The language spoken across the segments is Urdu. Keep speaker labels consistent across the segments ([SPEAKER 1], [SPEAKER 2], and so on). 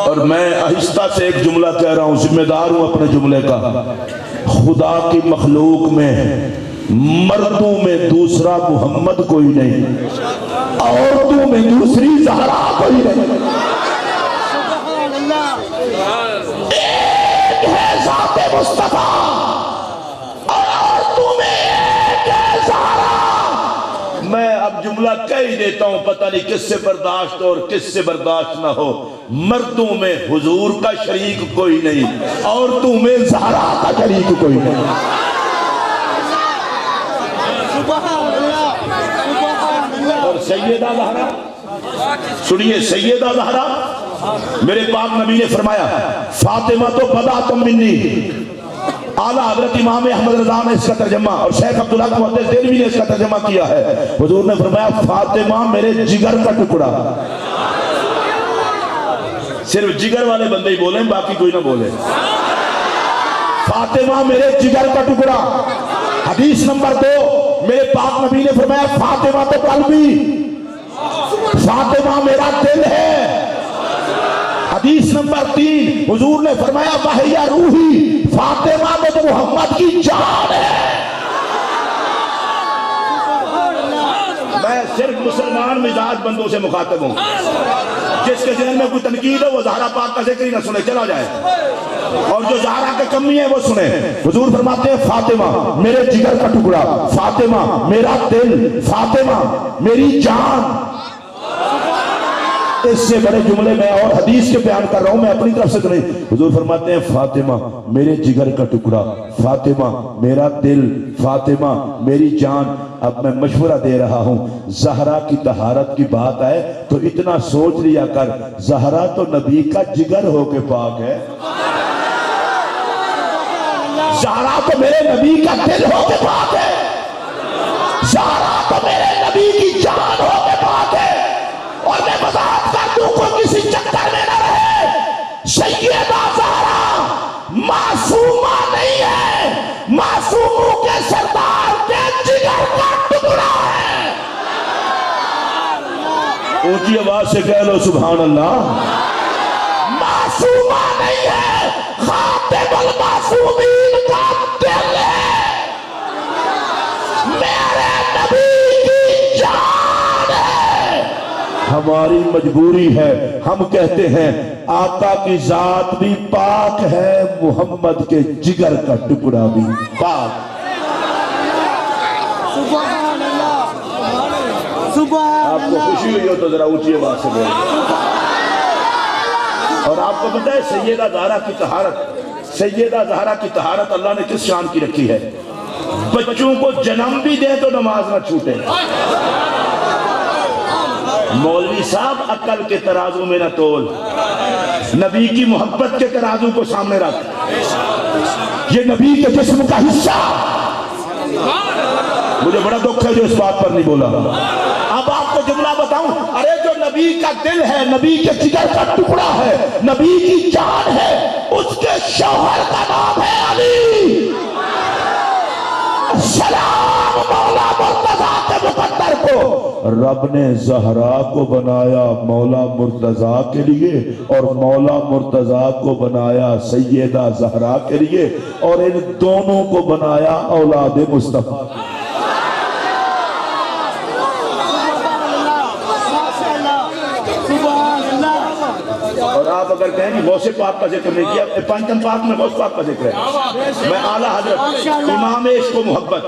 [SPEAKER 1] اور میں آہستہ سے ایک جملہ کہہ رہا ہوں، ذمہ دار ہوں اپنے جملے کا۔ خدا کی مخلوق میں مردوں میں دوسرا محمد کوئی نہیں، عورتوں میں دوسری زہرا کوئی نہیں، ایک ہے ذات مصطفیٰ اور عورتوں میں ایک ہے زہرا۔ میں اب جملہ کہہ ہی دیتا ہوں، پتہ نہیں کس سے برداشت ہو اور کس سے برداشت نہ ہو۔ مردوں میں حضور کا شریک کوئی نہیں، عورتوں میں زہرا کا شریک کوئی نہیں۔ اور سیدہ زہرا، سنیے، سیدہ زہرا، میرے پاک نبی نے فرمایا فاطمہ تو بدعۃ منی۔ اعلیٰ حضرت امام احمد رضا نے اس کا ترجمہ اور شیخ عبداللہ محدث دہلوی نے اس کا ترجمہ کیا ہے۔ حضور نے فرمایا فاطمہ میرے جگر کا ٹکڑا۔ صرف جگر والے بندے ہی بولیں، باقی کوئی نہ بولے۔ فاطمہ میرے جگر کا ٹکڑا۔ حدیث نمبر 2، میرے پاک نبی نے فرمایا فاطمہ تو قلبی، فاطمہ میرا دل ہے۔ حدیث نمبر 3، حضور نے فرمایا وَهِيَ روحی، فاطمہ تو محمد کی جان ہے۔ میں صرف مسلمان مزاج بندوں سے مخاطب ہوں، جس کے ذہن میں کوئی تنقید ہے وہ زہرا پاک کا ذکر ہی نہ سنے، چلا جائے، اور جو زہرا کے کمی ہے وہ سنے۔ حضور فرماتے ہیں فاطمہ میرے جگر کا ٹکڑا، فاطمہ میرا دل، فاطمہ میری جان۔ اس سے بڑے جملے میں اور حدیث کے بیان کر رہا ہوں، میں اپنی طرف سے تو نہیں۔ حضور فرماتے ہیں فاطمہ میرے جگر کا ٹکڑا، فاطمہ میرا دل، فاطمہ میری جان۔ اب میں مشورہ دے رہا ہوں، زہرا کی طہارت کی بات آئے تو اتنا سوچ لیا کر، زہرا تو نبی کا جگر ہو کے پاک ہے، زہرا تو میرے نبی کا دل ہو کے پاک ہے، زہرا تو میرے نبی کی جان ہو کے پاک ہے۔ اور میں وضاحت کر دوں، کوئی کسی چکر میں نہ رہے، سیدہ زہرا معصومہ نہیں ہے، معصوموں کے سردار کے جگر کا ٹکڑا ہے۔ اونچی آواز سے کہہ لو سبحان اللہ۔ معصومہ نہیں ہے، خاتم المعصومین کا دل ہے، میرے نبی کی جان ہے۔ ہماری مجبوری ہے، ہم کہتے ہیں آقا کی ذات بھی پاک ہے، محمد کے جگر کا ٹکڑا بھی پاک۔ آپ کو خوشی ہوئی ہو تو ذرا اونچی آواز سے بولیں۔ اور آپ کو پتہ ہے سیدہ زہرا کی طہارت، سیدہ زہرا کی طہارت اللہ نے کس شان کی رکھی ہے؟ بچوں کو جنم بھی دیں تو نماز نہ چھوٹے۔ مولوی صاحب عقل کے ترازو میں نہ تول، نبی کی محبت کے ترازو کو سامنے رکھ، یہ نبی کے جسم کا حصہ۔ مجھے بڑا دکھ ہے جو اس بات پر نہیں بولا۔ اب آپ کو جملہ بتاؤں، ارے جو نبی کا دل ہے، نبی کے جگر کا ٹکڑا ہے، نبی کی جان ہے، اس کے شوہر کا نام ہے علی۔ سلام مولا مرتضیٰ کے مقدر کو، رب نے زہرا کو بنایا مولا مرتضیٰ کے لیے، اور مولا مرتضیٰ کو بنایا سیدہ زہرا کے لیے، اور ان دونوں کو بنایا اولاد مصطفیٰ۔ اور آپ اگر کہیں کہ غوث پاک کا ذکر نہیں کیا، پنجم پاک میں غوث پاک کا ذکر ہے۔ میں اعلیٰ حضرت امام عشق و محبت،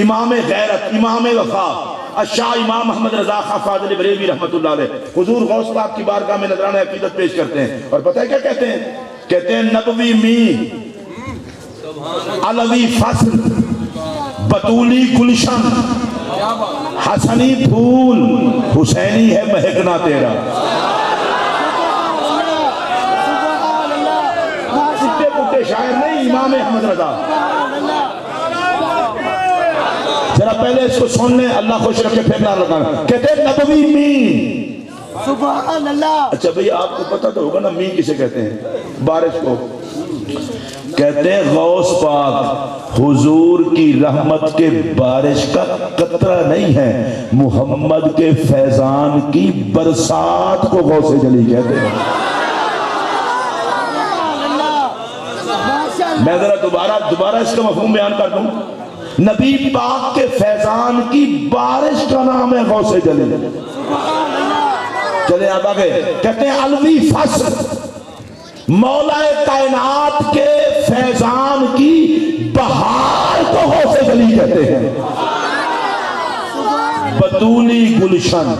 [SPEAKER 1] امام غیرت، امام وفا، شاہ امام محمد رضا خان فاضل بریلوی رحمت اللہ علیہ، حضور غوث پاک کی بارگاہ میں نذرانہ عقیدت پیش کرتے ہیں، اور پتہ ہے کیا کہتے ہیں؟ کہتے ہیں نبوی می، علوی فصل، بطولی گلشن، حسنی پھول، حسینی ہے مہکنا تیرا۔ شاعر نہیں، امام احمد رضا۔ ذرا پہلے اس کو سن لیں، اللہ خوش رکھے پھر نہ لگانا۔ کہتے ہیں نبوی می، سبحان اللہ۔ اچھا بھئی آپ کو پتہ تو ہوگا نا می کسے کہتے ہیں؟ بارش کو کہتے ہیں غوث پاک حضور کی رحمت کے بارش کا قطرہ نہیں ہے، محمد کے فیضان کی برسات کو غوث جلی کہتے ہیں۔ میں ذرا دوبارہ اس کا مفہوم بیان کر دوں. نبی پاک کے فیضان کی بارش کا نام ہے غوث جلی. چلے آپ آگے کہتے ہیں الوی فصل، مولا کائنات کے فیضان کی بہار کو غوث جلی کہتے ہیں. بطولی گلشن،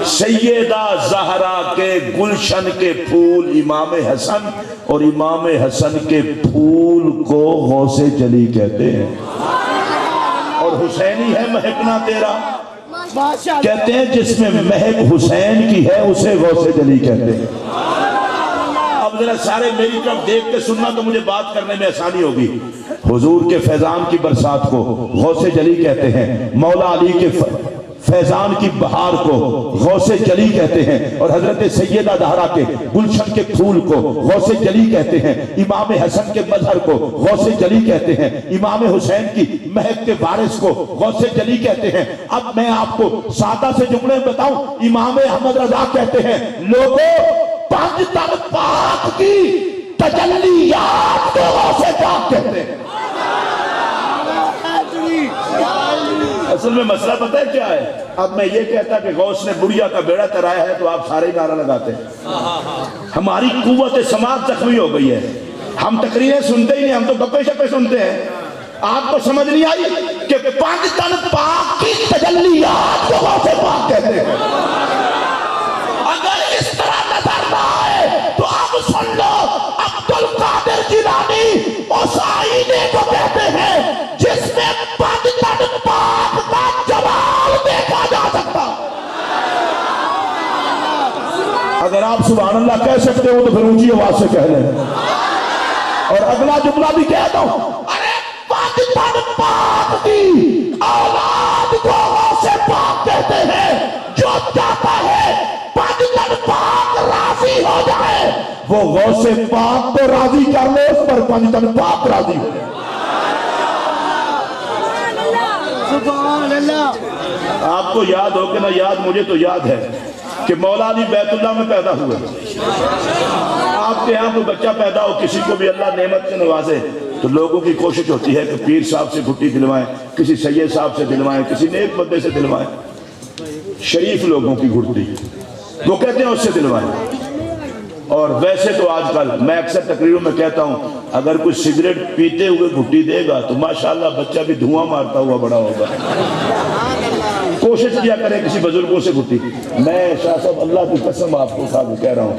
[SPEAKER 1] سیدہ زہرا کے گلشن کے پھول امام حسن، اور امام حسن کے پھول کو غوث جلی کہتے ہیں. اور حسینی ہے مہکنا تیرا، کہتے ہیں جس میں مہک حسین کی ہے اسے غوث جلی کہتے ہیں. اب ذرا سارے میری طرف دیکھ کے سننا تو مجھے بات کرنے میں آسانی ہوگی. حضور کے فیضان کی برسات کو غوث جلی کہتے ہیں، مولا علی کے فیضان کی بہار کو غوث جلی کہتے ہیں، اور حضرت سیدہ زہرا کے گلشن کے پھول کو غوث جلی کہتے ہیں، امام حسن کے مظہر کو غوث جلی کہتے ہیں، امام حسین کی مہک کے وارث کو غوث جلی کہتے ہیں. اب میں آپ کو سادہ سے جملے بتاؤں. امام احمد رضا کہتے ہیں لوگوں پنج تن پاک کی تجلیات کو غوث پاک کہتے ہیں. اصل میں مسئلہ پتہ ہے کیا ہے؟ اب میں یہ کہتا کہ غوث نے بڑھیا کا بیڑا ترایا ہے تو آپ سارے نعرہ لگاتے ہیں. ہماری قوت سماعت زخمی ہو گئی ہے، ہم تقریریں سنتے ہی نہیں، ہم تو گپے شپے سنتے ہیں. آپ کو سمجھ نہیں آئی کہ پنج تن پاک کی تجلیات کو غوث پاک کہتے ہیں. اگر اس طرح نظر نہ آئے تو آپ سن لو، عبد القادر جیلانی اس آئینے کو کہتے ہیں جس میں پنج تن پاک کا جمال دیکھا جا سکتا. اگر آپ سبحان اللہ کہہ سکتے ہو تو پھر اونچی آواز سے کہہ لیں. اور اگلا جملہ بھی کہہ دو، ارے پنج تن پاک کی اولاد کو غوث پاک کہتے ہیں. جو چاہتا ہے پنج تن پاک راضی ہو جائے وہ غوث پاک کو راضی کر لے، اس پر پنج تن پاک راضی ہو جائے.
[SPEAKER 2] سبحان اللہ.
[SPEAKER 1] آپ کو یاد ہو کہ نہ یاد، مجھے تو یاد ہے کہ مولا علی بیت اللہ میں پیدا ہوئے. آپ کے یہاں کوئی بچہ پیدا ہو، کسی کو بھی اللہ نعمت سے نوازے تو لوگوں کی کوشش ہوتی ہے کہ پیر صاحب سے گھٹی دلوائیں، کسی سید صاحب سے دلوائیں، کسی نیک بندے سے دلوائیں. شریف لوگوں کی گھٹی وہ کہتے ہیں اس سے دلوائیں. اور ویسے تو آج کل میں اکثر تقریروں میں کہتا ہوں اگر کوئی سگریٹ پیتے ہوئے گھٹی دے گا تو ماشاءاللہ بچہ بھی دھواں مارتا ہوا بڑا ہوگا. کوشش کیا کریں کسی بزرگوں سے گھٹی. میں شاہ صاحب اللہ کی قسم آپ کو صاحب کہہ رہا ہوں،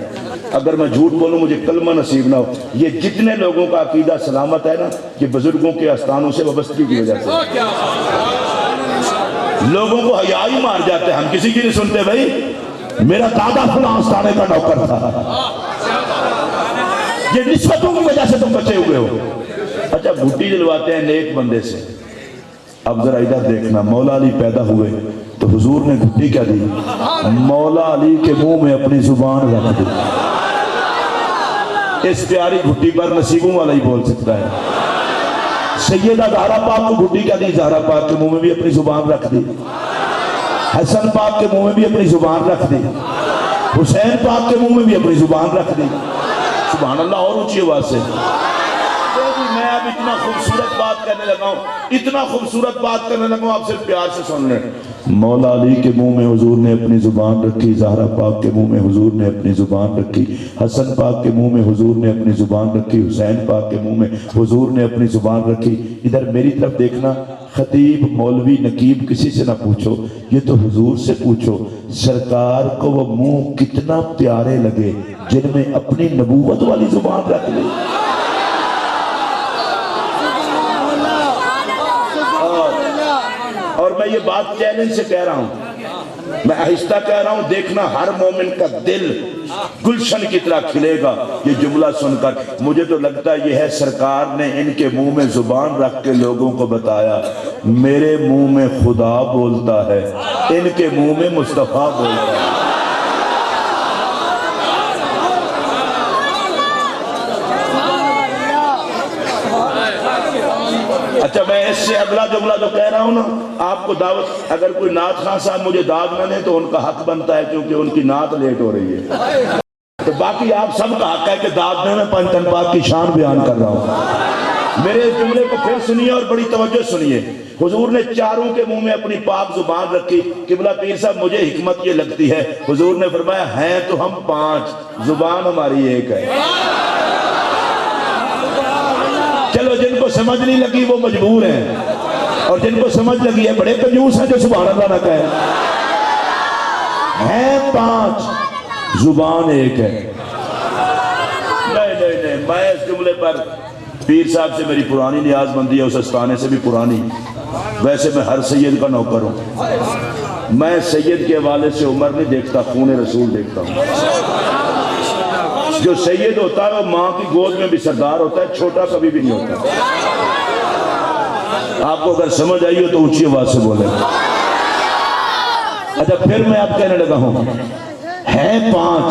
[SPEAKER 1] اگر میں جھوٹ بولوں مجھے کلمہ نصیب نہ ہو. یہ جتنے لوگوں کا عقیدہ سلامت ہے نا، یہ بزرگوں کے آستانوں سے وابستگی کی وجہ سے. لوگوں کو حیا ہی مار جاتے ہیں، ہم کسی کی نہیں سنتے. بھائی میرا دادا فلاں آستانے کا نوکر تھا، یہ نسبتوں کی وجہ سے تم بچے ہوئے ہو. اچھا گھٹی دلواتے ہیں نیک بندے سے. اب ذرا ادھر دیکھنا، مولا علی پیدا ہوئے تو حضور نے گھٹی کیا دی؟ مولا علی کے منہ میں اپنی زبان رکھ دی. اس پیاری گھٹی پر نصیبوں والا ہی بول سکتا ہے. سیدہ زہرا پاک کو گھٹی کیا دی؟ زہرا پاک کے منہ میں بھی اپنی زبان رکھ دی. حسن پاک کے منہ میں بھی اپنی زبان رکھ دی. حسین پاک کے منہ میں بھی اپنی زبان رکھ دی. سبحان اللہ. اور اونچی آواز سے. میں اب اتنا خوبصورت بات کرنے لگا ہوں، اتنا خوبصورت بات کرنے لگا ہوں، آپ صرف پیار سے سن لیں. مولا علی کے منہ میں حضور نے اپنی زبان رکھی، زہرا پاک کے منہ میں حضور نے اپنی زبان رکھی، حسن پاک کے منہ میں حضور نے اپنی زبان رکھی، حسین پاک کے منہ میں حضور نے اپنی زبان رکھی. ادھر میری طرف دیکھنا، خطیب مولوی نقیب کسی سے نہ پوچھو، یہ تو حضور سے پوچھو سرکار کو وہ منہ کتنا پیارے لگے جن میں اپنی نبوت والی زبان رکھ لی. اور میں یہ بات چیلنج سے کہہ رہا ہوں، میں آہستہ کہہ رہا ہوں، دیکھنا ہر مومن کا دل گلشن کی طرح کھلے گا یہ جملہ سن کر. مجھے تو لگتا ہے یہ ہے سرکار نے ان کے منہ میں زبان رکھ کے لوگوں کو بتایا میرے منہ میں خدا بولتا ہے، ان کے منہ میں مصطفیٰ بولتا ہے. اچھا میں اس سے اگلا جملہ جو کہہ رہا ہوں نا، آپ کو دعوت، اگر کوئی نعت خان صاحب مجھے داد نہ دے تو ان کا حق بنتا ہے کیونکہ ان کی نعت لیٹ ہو رہی ہے. تو باقی آپ سب کا حق ہے کہ داد میں پنج تن پاک کی شان بیان کر رہا ہوں. میرے اس جملے کو پھر سنیے اور بڑی توجہ سنیے. حضور نے چاروں کے منہ میں اپنی پاک زبان رکھی. قبلہ پیر صاحب مجھے حکمت یہ لگتی ہے, حضور نے فرمایا ہیں تو ہم 5, زبان ہماری ایک ہے. چلو جن کو سمجھ نہیں لگی وہ مجبور ہیں, اور جن کو سمجھ لگی ہے بڑے کنجوس ہیں جو سبحان اللہ نہ کہیں. ہیں 5, زبان ایک ہے. نہیں, میں اس جملے پر پیر صاحب سے میری پرانی نیاز مندی ہے, اس استانے سے بھی پرانی. ویسے میں ہر سید کا نوکر ہوں. میں سید کے حوالے سے عمر نہیں دیکھتا, خون رسول دیکھتا ہوں. جو سید ہوتا ہے وہ ماں کی گود میں بھی سردار ہوتا ہے, چھوٹا کبھی بھی نہیں ہوتا. آپ کو اگر سمجھ آئی ہو تو اونچی آواز سے بولیں. اچھا پھر میں آپ کہنے لگا ہوں ہیں 5,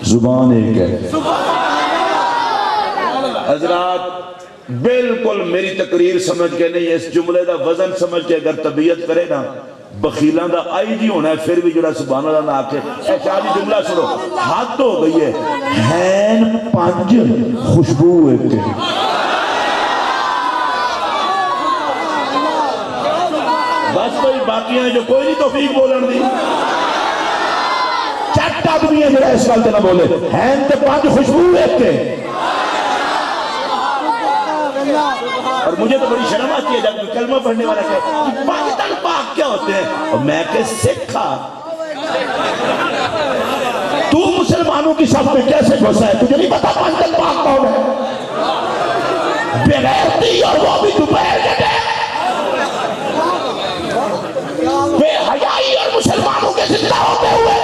[SPEAKER 1] زبان ایک ہے. حضرات بالکل میری تقریر سمجھ کے نہیں, اس جملے دا وزن سمجھ کے اگر طبیعت کرے نا, بخیلان دا آئی جی ہونا ہے پھر بھی جڑا سبحان اللہ نہ آکے. اے چاہی جملہ سنو, حد ہو گئی ہے. ہیں 5, خوشبو ایک ہے. بس کوئی باقی ہیں جو کوئی نہیں توفیق بولن دی. چٹ آدمی ہے جڑا اس گل تے نہ بولے. ہیں تے 5 خوشبو ایک ہے. اور مجھے تو بڑی شرم آتی ہے جب کلمہ پڑھنے والا کہے پاکستان پاک کیا ہوتے ہیں, اور میں کہ سکھا تو مسلمانوں کی صف میں کیسے گھسا ہے؟ تجھے نہیں پتا پاکستان پاک کون ہے؟ بغیرتی, اور وہ بھی دوپہر کے ٹائم بے حیائی اور مسلمانوں کے زندہ ہوتے ہوئے.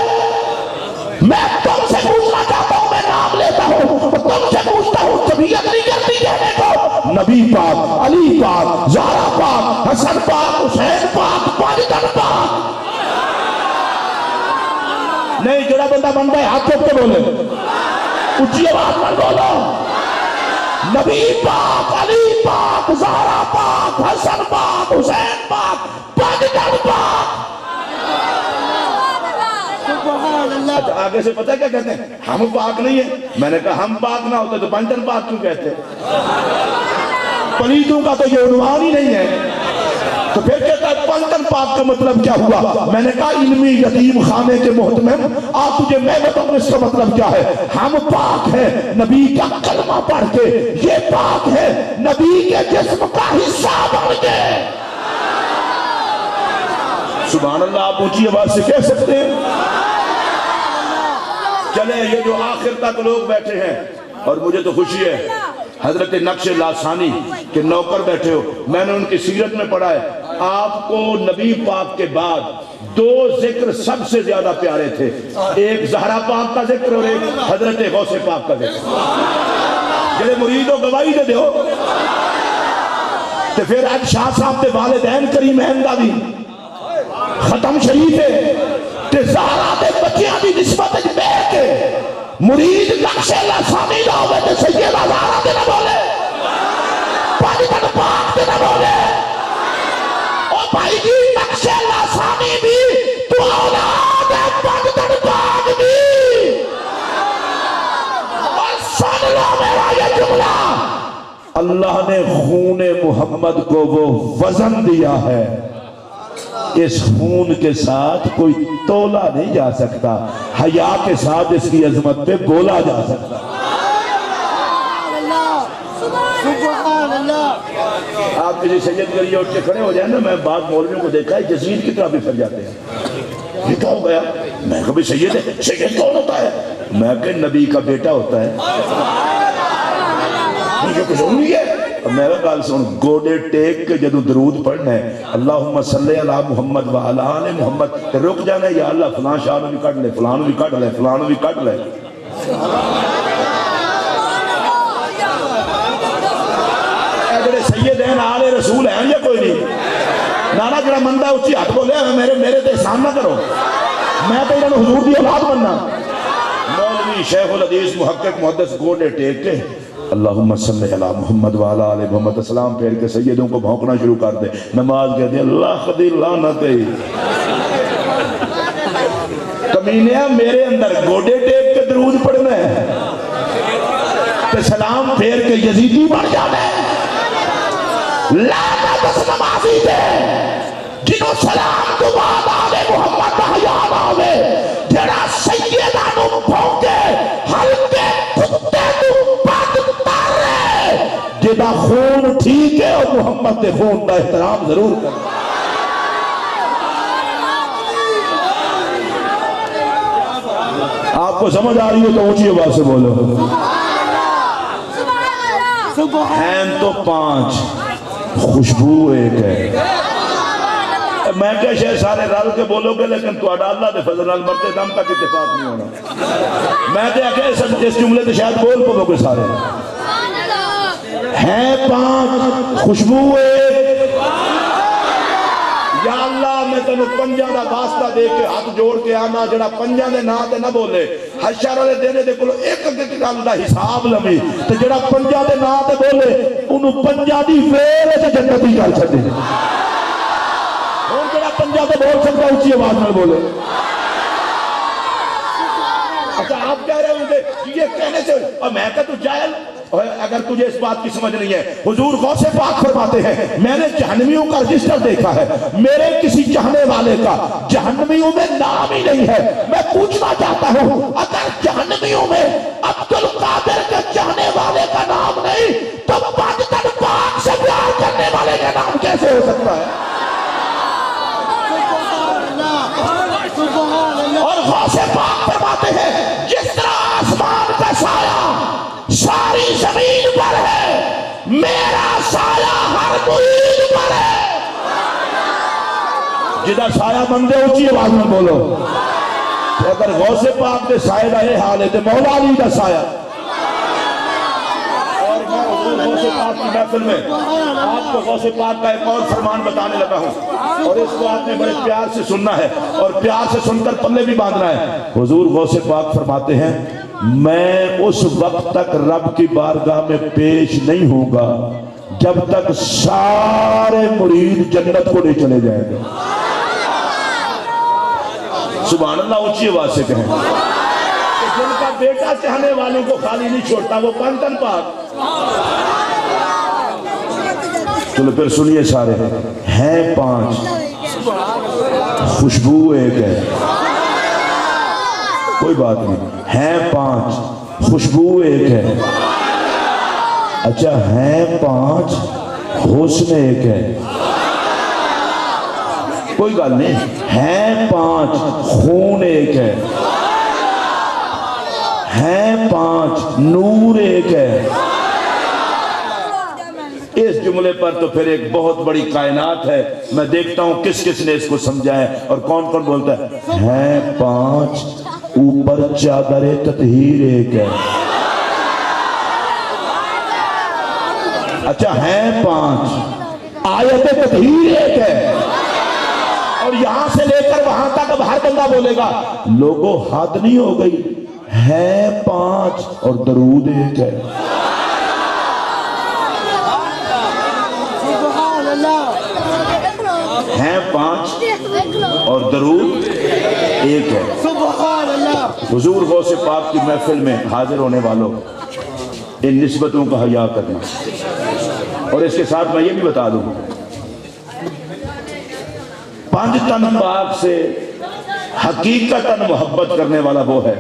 [SPEAKER 1] میں تم سے پوچھنا چاہتا ہوں, میں نام لیتا ہوں, تم سے پوچھتا ہوں, طبیعت نہیں کرتی کہنے کو نبی پاک, علی پاک, زہرا پاک, حسن پاک, حسین پاک, پاکستان پاک. نہیں, جڑا بندہ بنتا ہے ہاتھ چوک کے بولے, اونچی آواز پر بولو. نبی پاک, علی پاک, زہرا پاک, حسن پاک, حسین پاک, پاکستان پاک. آگے سے پتہ کیا کہتے ہیں؟ ہم پاک نہیں ہیں. میں نے کہا ہم پاک نہ ہوتے تو پنجتن پاک کیوں کہتے ہیں؟ پلیتوں کا تو یہ عنوان ہی نہیں ہے. تو پھر کہتا ہے پنجتن پاک کا مطلب کیا ہوا؟ میں نے کہا علمی یتیم خانے کے محتمم, آپ تجھے میں بتاؤں اس کا مطلب کیا ہے. ہم پاک ہیں نبی کا کلمہ پڑھ کے, یہ پاک ہے نبی کے جسم کا حصہ بن کے. سبحان اللہ, آپ اونچی آواز سے کہہ سکتے ہیں. چلیں یہ جو آخر تک لوگ بیٹھے ہیں, اور مجھے تو خوشی ہے حضرت نقش لاسانی کے نوکر بیٹھے ہو, میں نے ان کی سیرت میں پڑھا ہے آپ کو نبی پاک کے بعد 2 ذکر سب سے زیادہ پیارے تھے. ایک زہرا پاک کا ذکر اور ایک حضرت غوث پاک کا ذکر. جڑے مرید و گواہی دے ہو تو پھر آج شاہ صاحب تے والدین کریمین دا بھی ختم شریف ہے تے زہرا دے بچیاں دی نسبت اج بیٹھ کے مرید نقش لاسانی دا ہوئے تے سیدہ زہرا دے نہ بولے, پاکستان پاک دے نہ بولے. اور بھائی جی نقش لاسانی بھی تو اولاد ہے پاکستان پاک بھی. اور سن لو میرا یہ جملہ, اللہ نے خون محمد کو وہ وزن دیا ہے, اس خون کے ساتھ کوئی تولا نہیں جا سکتا, حیا کے ساتھ اس کی عظمت پہ بولا جا سکتا.
[SPEAKER 2] سبحان اللہ.
[SPEAKER 1] آپ کسی سید کریے اٹھ کے کھڑے ہو جائیں نا, میں بعض مولویوں کو دیکھا ہے جزیر کی طرح بھی پھر جاتے ہیں. یہ کیا ہو گیا؟ میں کبھی سید ہے, سید کون ہوتا ہے؟ میں کہ نبی کا بیٹا ہوتا ہے. مجھے کچھ نہیں ہے. میرا کال سن, گوڑے ٹیک کے جدو درود پڑھنا ہے اللہم صلی علی محمد و علی آل محمد, رک جانا ہے یا اللہ فلان شاہ بھی کٹ لے, فلان بھی کٹ لے, فلان بھی کٹ لے. اگر سید ہیں آل رسول ہیں یا کوئی نہیں, نانا جڑا مندہ اچھی ہاتھ بولے میرے تے احسان نہ کرو, میں تو انہوں نے حضور دی اولاد بننا. مولوی شیخ الحدیث محقق محدث گوڑے ٹیک کے اللہم صلی علی محمد وعلی آل محمد, السلام پھیر کے سیدوں کو بھونکنا شروع کر دے. نماز کہتے ہیں اللہ خدی لعنت ہے. کمینیاں میرے اندر گوڑے ٹیک کے درود پڑھنا ہے کہ سلام پھیر کے یزیدی بن جانا ہے؟ لعنت اس نمازی دے جنہوں سلام تو بعد آلے محمد دا حیان آوے، جڑا سیدہ نو بھونکے ہلکے کتے تو بد تارے، جدا خون ٹھیک ہے اور محمد دے خون دا احترام ضرور کرے۔ آپ کو سمجھ آ رہی ہے تو اونچی آواز سے بولو۔ ہیں تو 5، خوشبو ایک ہے۔ میں کہ شاید سارے رل کے بولو گے لیکن تو اللہ دے فضل نال مرتے دم تک اتفاق نہیں ہونا۔ میں کہ اس جملے تو شاید بول پاؤ گے سارے۔ ہیں 5، خوشبو ایک۔ یا اللہ میں تینوں 5 دا واسطہ دے کے ہاتھ جوڑ کے آنا جڑا 5 دے نام تے نہ بولے حشر والے دن دے کولو ایک گل دا حساب لوی تے جڑا 5 دے نام تے بولے اونوں 5 دی ویر وچ جنتی کر چھڈے۔ ہن جڑا 5 تے بول سکدا اونچی آواز نال بولے۔ اچھا آپ کہہ رہے ہوں گے یہ کہنے سے اور میں کہ تو جاہل، اگر تجھے اس بات کی سمجھ نہیں ہے، حضور غوث پاک فرماتے ہیں میں نے جہنمیوں کا رجسٹر دیکھا ہے، میرے کسی چاہنے والے کا جہنمیوں میں نام ہی نہیں ہے۔ میں پوچھنا چاہتا ہوں اگر جہنمیوں میں عبد القادر کے چاہنے والے کا نام نہیں تو پاکستان پاک سے پیار کرنے والے کا نام کیسے ہو سکتا ہے؟ اور غوث پاک فرماتے ہیں جس طرح آسمان کا سایہ ساری زمین پر ہے، میرا سایہ ہر مرید پر ہے۔ جدہ سایہ بندے اونچی آواز میں بولو۔ اگر غوث پاک دے سایہ دا یہ حال ہے تو مولا علی دا سایہ۔ اور میں حضور غوث پاک کی محفل میں آپ کو غوث پاک کا ایک اور فرمان بتانے لگا ہوں اور اس کو آپ نے بڑے پیار سے سننا ہے اور پیار سے سن کر پلے بھی باندھنا ہے۔ حضور غوث پاک فرماتے ہیں میں اس وقت تک رب کی بارگاہ میں پیش نہیں ہوں گا جب تک سارے مرید جنت کو نہیں چلے جائیں گے۔ سبحان اللہ اونچی آواز سے کہیں کہ جن کا بیٹا چاہنے والوں کو خالی نہیں چھوڑتا وہ پنتن پاک۔ چلو پھر سنیے سارے، ہیں 5، خوشبو ایک ہے۔ کوئی بات نہیں، ہیں 5، خوشبو ایک ہے۔ اچھا ہیں 5، حسن ایک ہے۔ کوئی گل نہیں، ہیں 5، خون ایک ہے۔ ہیں 5، نور ایک ہے۔ اس جملے پر تو پھر ایک بہت بڑی کائنات ہے، میں دیکھتا ہوں کس کس نے اس کو سمجھا ہے اور کون کون بولتا ہے۔ ہیں 5، اوپر چادر تطہیر ایک ہے۔ اچھا ہیں 5، آیت تطہیر ایک ہے۔ اور یہاں سے لے کر وہاں تک اب ہر بندہ بولے گا لوگوں حد نہیں ہو گئی، ہیں 5 اور درود ایک ہے۔ ہیں 5 اور درود ایک ہے۔ حضور غوث پاک کی محفل میں حاضر ہونے والوں ان نسبتوں کا حیا کرنا۔ اور اس کے ساتھ میں یہ بھی بتا دوں 5 تن پاک سے حقیقتاً محبت کرنے والا وہ ہے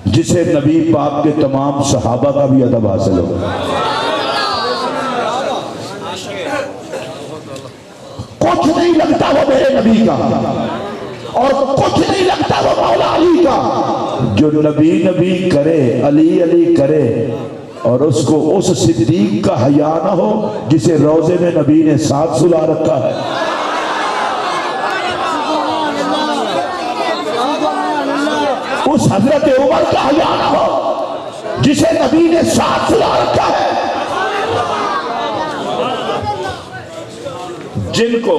[SPEAKER 1] جسے نبی پاک کے تمام صحابہ کا بھی ادب حاصل ہو۔ کچھ نہیں لگتا وہ میرے نبی کا اور کچھ نہیں لگتا وہ مولا علی کا۔ جو نبی نبی کرے، علی علی کرے اور اس کو اس صدیق کا حیا نہ ہو جسے روضے میں نبی نے ساتھ سلا رکھا ہے۔ اس حضرت عمر کا حیا نہ ہو جسے نبی نے ساتھ سلا رکھا ہے۔ جن کو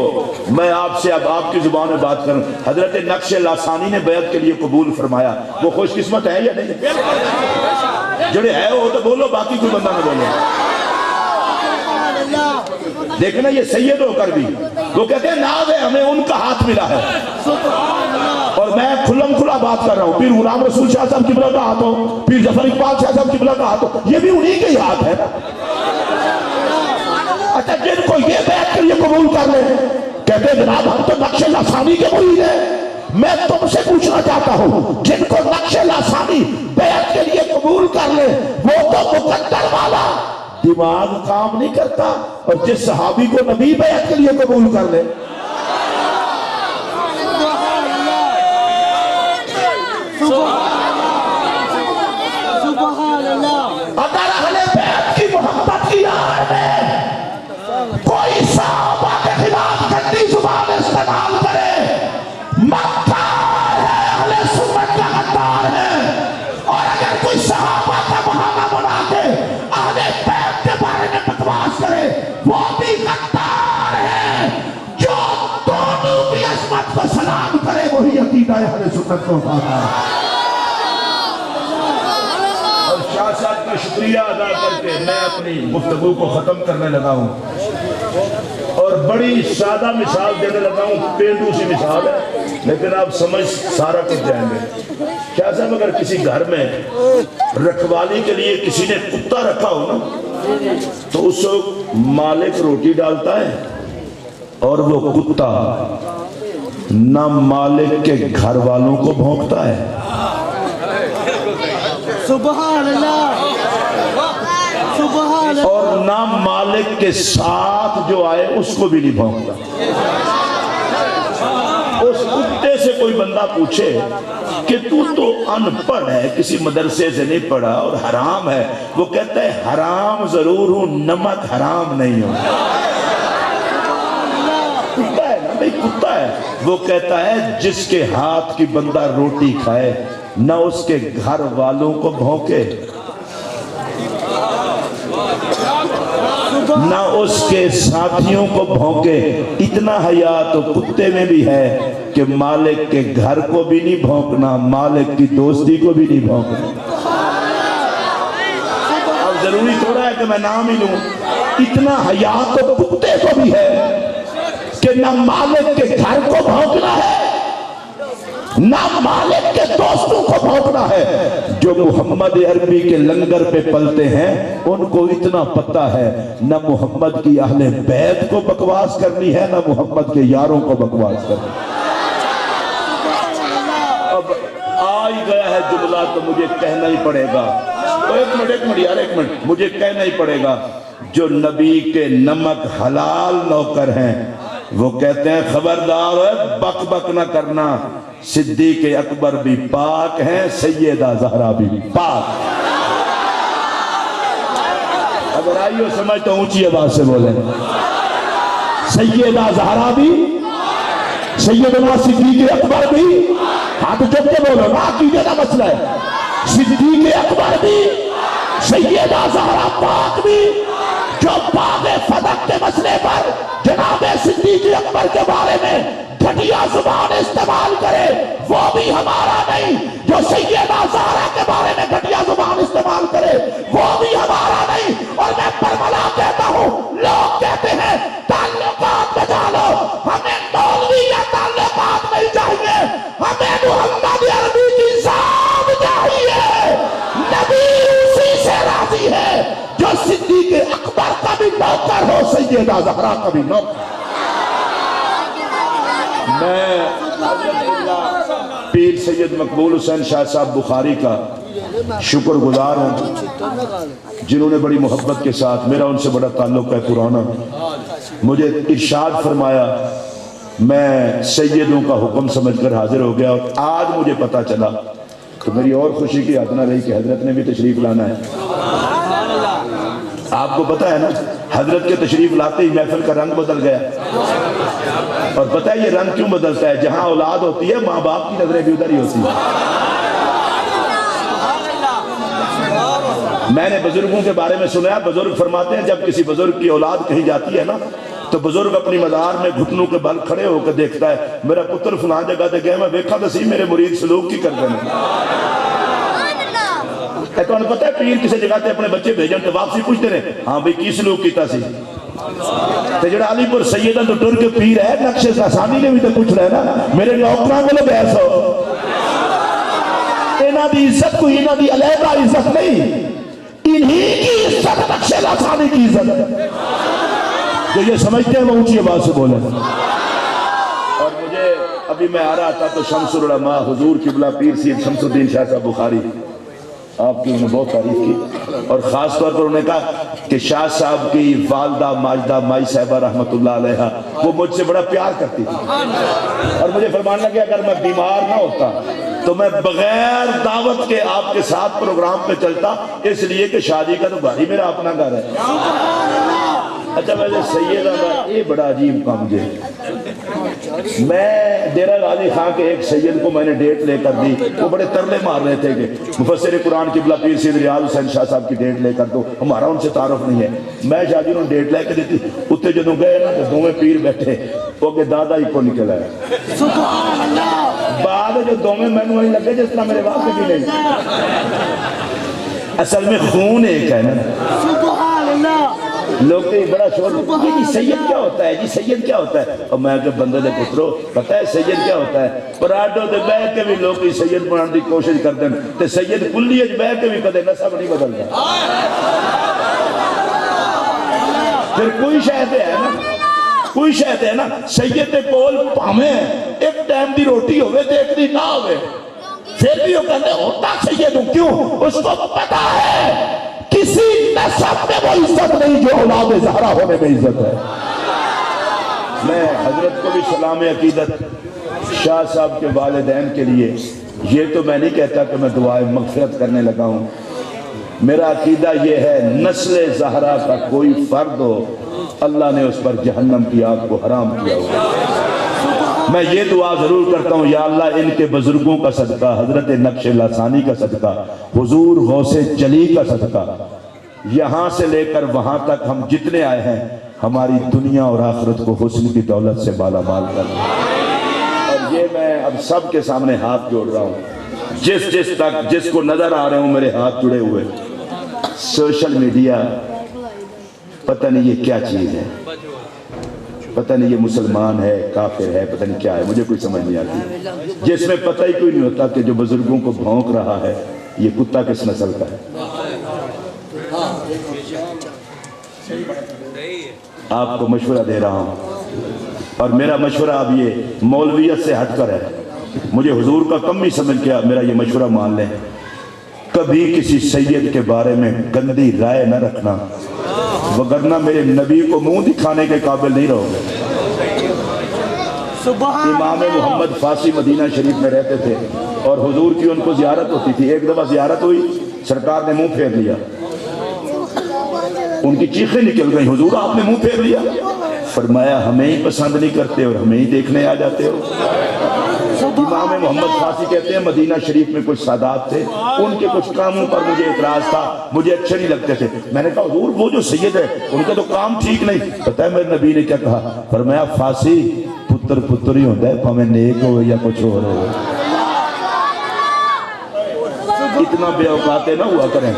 [SPEAKER 1] میں آپ سے اب آپ کی زبان میں بات کروں، حضرت نقش لاسانی نے بیعت کے لیے قبول فرمایا، وہ خوش قسمت ہے یا نہیں؟ جڑے ہے وہ تو بولو، باقی کوئی بندہ نہ بولو۔ دیکھنا یہ سید ہو کر بھی وہ کہتے ہیں ناز ہے ہمیں ان کا ہاتھ ملا ہے، اور اور میں کھلم کھلا بات کر رہا ہوں، پیر غلام رسول شاہ صاحب قبلہ کا ہاتھ ہو، پیر ظفر اقبال شاہ صاحب قبلہ کا ہاتھ ہو، یہ بھی انہی کے ہی ہاتھ ہے نا۔ اچھا جن کو یہ بیعت کے لیے قبول کر لیں، کہتے ہیں جناب ہم تو نقش لسانی کے مرید ہیں۔ میں تم سے پوچھنا چاہتا ہوں جن کو نقش لسانی بیعت کے لیے قبول کر لیں، وہ تو مقدر والا دماغ کام نہیں کرتا، اور جس صحابی کو نبی بیعت کے لیے قبول کر لے،
[SPEAKER 2] سبحان اللہ۔
[SPEAKER 1] اگر اہل بیت کی محبت کی آڑ میں کوئی صحابہ کے خلاف گندی زبان استعمال کرے، مکار ہے، اہل سنت کا غدار ہے۔ اور اگر کوئی صحابہ کا بہانہ بنا کے اہل بیت کے بارے میں بکواس کرے، وہ بھی غدار ہے۔ جو دونوں کی عظمت کو سلام کرے وہی عقیدہ اہل سنت کو اٹھاتا ہے۔ شاہ صاحب کا شکریہ ادا کر کے میں اپنی گفتگو کو ختم کرنے لگا ہوں، اور بڑی سادہ مثال دینے لگا ہوں، پینڈو سی مثال ہے لیکن آپ سمجھ سارا کچھ جائیں گے۔ شاہ صاحب اگر کسی گھر میں رکھوالی کے لیے کسی نے کتا رکھا ہو نا، تو اس وقت مالک روٹی ڈالتا ہے اور وہ کتا نہ مالک کے گھر والوں کو بھونکتا ہے
[SPEAKER 2] سبحان اللہ، سبحان اللہ،
[SPEAKER 1] اور نہ مالک کے ساتھ جو آئے اس کو بھی نہیں بھونکتا۔ اس کتے سے کوئی بندہ پوچھے کہ تو ان پڑھ ہے، کسی مدرسے سے نہیں پڑھا اور حرام ہے، وہ کہتا ہے حرام ضرور ہوں، نمک حرام نہیں ہوں۔ کتا ہے نا بھئی، کتا ہے۔ وہ کہتا ہے جس کے ہاتھ کی بندہ روٹی کھائے نہ اس کے گھر والوں کو بھونکے نہ اس کے ساتھیوں کو بھونکے، اتنا حیا تو کتے میں بھی ہے کہ مالک کے گھر کو بھی نہیں بھونکنا، مالک کی دوستی کو بھی نہیں بھونکنا۔ اب ضروری تھوڑا ہے کہ میں نام ہی لوں، اتنا حیا تو کتے کو بھی ہے کہ نہ مالک کے گھر کو بھونکنا ہے نہ مالک کے دوستوں کو بھونکنا ہے۔ جو محمد عربی کے لنگر پہ پلتے ہیں ان کو اتنا پتہ ہے نہ محمد کی اہل بیت کو بکواس کرنی ہے نہ محمد کے یاروں کو بکواس کرنی ہے۔ اب آئی گیا ہے جملہ تو مجھے کہنا ہی پڑے گا، ایک منٹ یار، ایک منٹ، مجھے کہنا ہی پڑے گا۔ جو نبی کے نمک حلال نوکر ہیں وہ کہتے ہیں خبردار ہے، بک بک نہ کرنا، صدیق اکبر بھی پاک ہیں، سیدہ زہرا بھی پاک۔ اگر آئیو سمجھ تو اونچی آواز سے بولیں، سیدہ زہرا بھی، سیدنا صدیق اکبر بھی، ہاتھ چک کے بولو نا، عقیدے کا مسئلہ ہے، صدیق اکبر بھی، سیدہ زہرا پاک بھی۔ جو باغ فدق کے مسئلے پر جناب صدیق اکبر کے بارے میں گھٹیا زبان استعمال کرے وہ بھی ہمارا نہیں، جو سیدہ زہرا کے بارے میں گھٹیا زبان استعمال کرے وہ بھی ہمارا نہیں۔ اور میں برملا کہتا ہوں، لوگ کہتے ہیں تعلقات بجا لو، ہمیں مولوی یا تعلقات نہیں چاہیے، ہمیں محمد عربی کی ذات چاہیے۔ نبی اسی سے راضی ہے جو صدیق اکبر کا بھی نوکر ہو، سیدہ زہرا کا بھی نوکر۔ میں پیر سید مقبول حسین شاہ صاحب بخاری کا شکر گزار ہوں، جنہوں نے بڑی محبت کے ساتھ، میرا ان سے بڑا تعلق ہے پرانا، مجھے ارشاد فرمایا، میں سیدوں کا حکم سمجھ کر حاضر ہو گیا، اور آج مجھے پتا چلا تو میری اور خوشی کی حد نہ رہی کہ حضرت نے بھی تشریف لانا ہے۔ آپ کو پتا ہے نا، حضرت کے تشریف لاتے ہی محفل کا رنگ بدل گیا، اور پتہ ہے یہ رنگ کیوں بدلتا ہے؟ جہاں اولاد ہوتی ہے ماں باپ کی نظریں بھی ادھر ہی ہوتی ہیں۔ میں نے بزرگوں کے بارے میں سنا، بزرگ فرماتے ہیں جب کسی بزرگ کی اولاد کہیں جاتی ہے نا تو بزرگ اپنی مزار میں گھٹنوں کے بل کھڑے ہو کے دیکھتا ہے، میرا پتر فلاں جگہ تے گیا، میں دیکھا تو سی میرے مرید سلوک کی کرتے ہیں۔ تو انہوں نے پتہ ہے پیر کسی جگہ تے اپنے بچے بھیجن تو واپسی پوچھتے رہے، ہاں بھئی کی سلوک کیتا سی؟ تے جڑا علی پور سیدہ تو ٹر کے پیر ہے نقش لاسانی نے بھی تو پوچھ رہا ہے نا میرے نوکراں کو بحث ہو انہاں دی عزت کوئی انہاں دی علیحدہ عزت نہیں انہی کی عزت نقش لاسانی کی عزت ہے جو یہ سمجھتے ہیں وہ اونچی آواز سے بولیں اور مجھے ابھی میں آ رہا تھا تو شمس العلماء حضور قبلہ پیر سید شمس الدین شاہ صاحب بخاری آپ کی انہوں نے بہت تعریف کی اور خاص طور پر انہوں نے کہا کہ شاہ صاحب کی والدہ ماجدہ مائی صاحبہ رحمت اللہ علیہ وہ مجھ سے بڑا پیار کرتی تھی اور مجھے فرمان لگا اگر میں بیمار نہ ہوتا تو میں بغیر دعوت کے آپ کے ساتھ پروگرام پہ چلتا اس لیے کہ شادی کا تو گھر ہی میرا اپنا گھر ہے اچھا ویسے سیدہ یہ بڑا عجیب کام جے میں ڈیرہ غازی خان کے ایک سید کو میں نے ڈیٹ لے کر دی وہ بڑے ترلے مار رہے تھے کہ مفسر قرآن قبلہ پیر سید ریاض حسین شاہ صاحب کی ڈیٹ لے کر دو ہمارا ان سے تعارف نہیں ہے میں شادی انہوں نے ڈیٹ لے کے دیتی اتنے جدوں گئے نا تو دونوں پیر بیٹھے وہ کہ دادا ہی کو نکل آیا
[SPEAKER 2] سبحان اللہ
[SPEAKER 1] بعد جو دونوں میں نہیں لگے جس طرح میرے واقع بھی نہیں اصل میں خون ایک ہے نا
[SPEAKER 2] سبحان اللہ
[SPEAKER 1] لوگ تو بڑا شور جی سید کیا ہوتا ہے جی سید کیا ہوتا ہے اور میں کہ بندے دے پترو پتہ ہے سید کیا ہوتا ہے پراڈو دے بہ کے بھی لوگ سید بنانے دی کوشش کرتے ہیں تے سید کلی اج بہ کے بھی کدے نسب نہیں بدلتا پھر کوئی شاید ہے نا کوئی شاید ہے نا سید دے کول پاویں ایک ٹائم دی روٹی ہوے تے ایک دی نہ ہوے پھر بھی وہ کہتے ہوتا سید ہوں کیوں اس کو پتہ ہے کسی نسب میں وہ عزت نہیں جو اولاد زہرا ہونے میں عزت ہے میں حضرت کو بھی سلام عقیدت شاہ صاحب کے والدین کے لیے یہ تو میں نہیں کہتا کہ میں دعائیں مغفرت کرنے لگا ہوں میرا عقیدہ یہ ہے نسل زہرا کا کوئی فرد ہو اللہ نے اس پر جہنم کی آگ کو حرام کیا ہوا میں یہ دعا ضرور کرتا ہوں یا اللہ ان کے بزرگوں کا صدقہ حضرت نقش لاسانی کا صدقہ حضور غوث چلی کا صدقہ یہاں سے لے کر وہاں تک ہم جتنے آئے ہیں ہماری دنیا اور آخرت کو حسن کی دولت سے مالا مال کر اور یہ میں اب سب کے سامنے ہاتھ جوڑ رہا ہوں جس کو نظر آ رہے ہوں میرے ہاتھ جڑے ہوئے سوشل میڈیا پتہ نہیں یہ کیا چیز ہے پتہ نہیں یہ مسلمان ہے کافر ہے پتہ نہیں کیا ہے مجھے کوئی سمجھ نہیں آتی جس میں پتہ ہی کوئی نہیں ہوتا کہ جو بزرگوں کو بھونک رہا ہے یہ کتا کس نسل کا ہے آپ کو مشورہ دے رہا ہوں اور میرا مشورہ اب یہ مولویت سے ہٹ کر ہے مجھے حضور کا کم ہی سمجھ کے میرا یہ مشورہ مان لیں کبھی کسی سید کے بارے میں گندی رائے نہ رکھنا وگرنہ میرے نبی کو منہ دکھانے کے قابل نہیں رہو گے امام محمد فاسی مدینہ شریف میں رہتے تھے اور حضور کی ان کو زیارت ہوتی تھی ایک دفعہ زیارت ہوئی سرکار نے منہ پھیر لیا ان کی چیخیں نکل گئیں حضور آپ نے منہ پھیر لیا فرمایا ہمیں ہی پسند نہیں کرتے اور ہمیں ہی دیکھنے آ جاتے ہو امام محمد فاسی کہتے ہیں مدینہ شریف میں کچھ سادات تھے ان کے کچھ کاموں پر مجھے اعتراض تھا مجھے اچھے نہیں لگتے تھے میں نے کہا حضور وہ جو سید ہے ان کا تو کام ٹھیک نہیں پتہ ہے میرے نبی نے کیا کہا فرمایا فاسی پتر ہی ہوتا ہے پھمیں نیک ہو یا کچھ اور ہو اتنا بے اوقاتے نہ ہوا کریں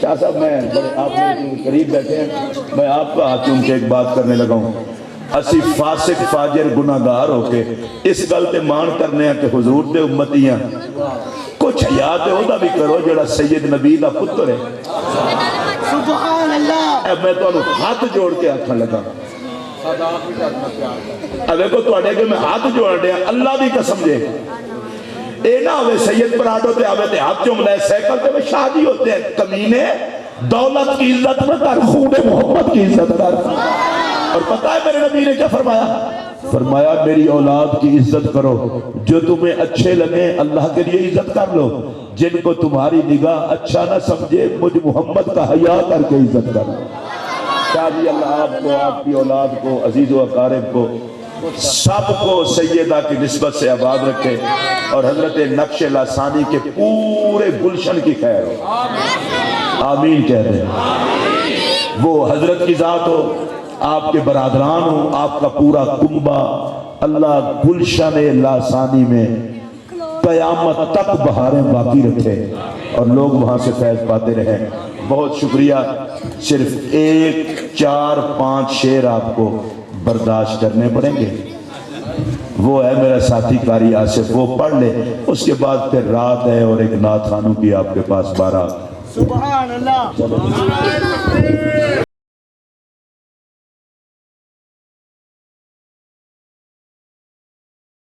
[SPEAKER 1] شاہ صاحب میں آپ میرے قریب بیٹھے ہیں میں آپ کا ہاتھ چوم کے ایک بات کرنے لگا ہوں اسی فاسق فاجر گناہگار ہو کے اس گل تے مان کرنے ہیں کہ حضور دے امتیاں کچھ حیات عہدہ بھی کرو جڑا سید نبی دا پتر ہے
[SPEAKER 2] سبحان اللہ
[SPEAKER 1] میں تو ہاتھ جوڑ کے آکھن لگا اب کو تو اڑے کہ میں ہاتھ جوڑ دیا اللہ دی قسم دے اے نہ ہوئے سید پر آٹو تے آوے تے ہاتھ چوم لے سیکل تے میں شادی ہوتے ہیں کمینے دولت کی عزت میں کر خون محمد کی عزت کر اور پتہ ہے میرے نبی نے کیا فرمایا فرمایا میری اولاد کی عزت کرو جو تمہیں اچھے لگے اللہ کے لیے عزت کر لو جن کو تمہاری نگاہ اچھا نہ سمجھے مجھ محمد کا حیا کر کے عزت کر لو شادی اللہ آپ کو آپ کی اولاد کو عزیز و اقارب کو سب کو سیدہ کی نسبت سے آباد رکھے اور حضرت نقش لاسانی کے پورے گلشن کی خیر ہو آمین کہہ رہے ہیں وہ حضرت کی ذات ہو آپ کے برادران ہو آپ کا پورا کنبہ اللہ گلشن لاسانی میں قیامت تک بہاریں باقی رکھے اور لوگ وہاں سے فیض پاتے رہیں بہت شکریہ. صرف 1 4 5 شعر آپ کو برداشت کرنے پڑیں گے. وہ ہے میرا ساتھی قاری آصف, وہ پڑھ لے, اس کے بعد پھر رات ہے اور ایک نعت خوانوں کی آپ کے پاس 12.
[SPEAKER 2] سبحان اللہ.